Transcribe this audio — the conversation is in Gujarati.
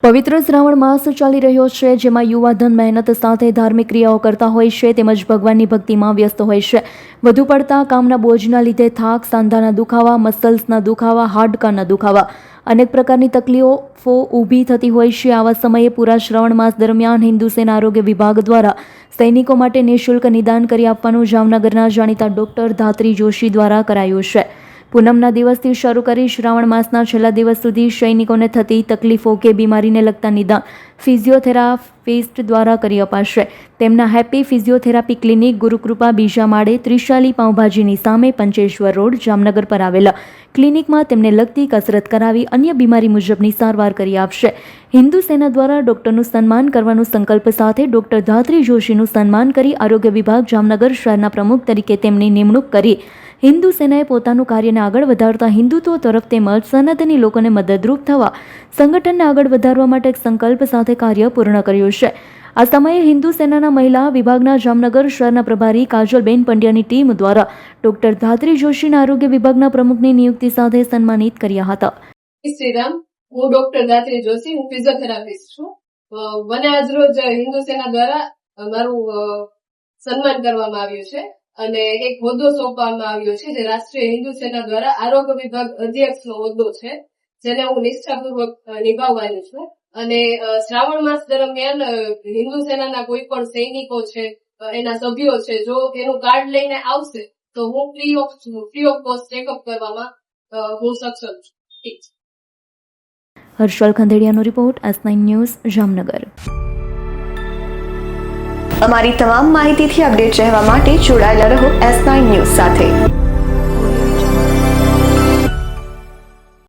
પવિત્ર શ્રાવણ માસ ચાલી રહ્યો છે, જેમાં યુવાધન મહેનત સાથે ધાર્મિક ક્રિયાઓ કરતા હોય છે, તેમજ ભગવાનની ભક્તિમાં વ્યસ્ત હોય છે. વધુ પડતા કામના બોજના લીધે થાક, સાંધાના દુખાવા, મસલ્સના દુખાવા, હાડકાના દુખાવા, અનેક પ્રકારની તકલીફો ઊભી થતી હોય છે. આવા સમયે પૂરા શ્રાવણ માસ દરમિયાન હિન્દુ સેના આરોગ્ય વિભાગ દ્વારા સૈનિકો માટે નિઃશુલ્ક નિદાન કરી આપવાનું જામનગરના જાણીતા ડોક્ટર ધાત્રી જોશી દ્વારા કરાયું છે. પૂનમના દિવસથી શરૂ કરી શ્રાવણ માસના છેલ્લા દિવસ સુધી સૈનિકોને થતી તકલીફો કે બીમારીને લગતા નિદાન ફિઝિયોથેરાપિસ્ટ દ્વારા કરી અપાશે. તેમના હેપી ફિઝિયોથેરાપી ક્લિનિક ગુરુકૃપા બીજા માળે ત્રિશાલી પાઉંભાજીની સામે પંચેશ્વર રોડ જામનગર પર આવેલા ક્લિનિકમાં તેમને લગતી કસરત કરાવી અન્ય બીમારી મુજબની સારવાર કરી આપશે. હિન્દુ સેના દ્વારા ડોક્ટરનું સન્માન કરવાનો સંકલ્પ સાથે ડોક્ટર ધાત્રી જોશીનું સન્માન કરી આરોગ્ય વિભાગ જામનગર શહેરના પ્રમુખ તરીકે તેમની નિમણૂક કરી હિન્દુ સેનાએ પોતાનું કાર્યને આગળ વધારતા હિન્દુત્વ તરફ તેમજ સનાતની લોકોને મદદરૂપ થવા સંગઠનને આગળ વધારવા માટે એક સંકલ્પ સાથે કાર્ય પૂર્ણ કર્યું છે. આ સમયે હિન્દુ સેનાના મહિલા વિભાગના જામનગર શહેરના પ્રભારી કાજલબેન પંડ્યાની ટીમ દ્વારા ડોક્ટર ધાત્રી જોશીના આરોગ્ય વિભાગના પ્રમુખની નિયુક્તિ સાથે સન્માનિત કર્યા હતા. શ્રીરામ, હું ડોક્ટર ધાત્રી જોશી, હું ફિઝિયોથેરાપિસ્ટ છું. મને આજરોજ હિન્દુ સેના દ્વારા મારું સન્માન કરવામાં આવ્યું છે અને એક હોદ્દો સોંપવામાં આવ્યો છે, જે રાષ્ટ્રીય હિન્દુ સેના દ્વારા આરોગ્ય વિભાગ અધ્યક્ષનો હોદ્દો છે, જેને હું નિષ્ઠાપૂર્વક નિભાવવાની છું. અને શ્રાવણ માસ દરમિયાન હિન્દુ સેનાના કોઈ પણ સૈનિકો છે, એના સભ્યો છે, જો એનું કાર્ડ લઈને આવશે તો હું ફ્રી ઓફ કોસ્ટ ચેકઅપ કરવામાં હું સક્ષમ છું. ઠીક છે. હર્ષલ ખંડેડિયાનો રિપોર્ટ, S9 ન્યૂઝ, જામનગર. અમારી તમામ માહિતીથી અપડેટ રહેવા માટે જોડાયેલા રહો S9 ન્યૂઝ સાથે.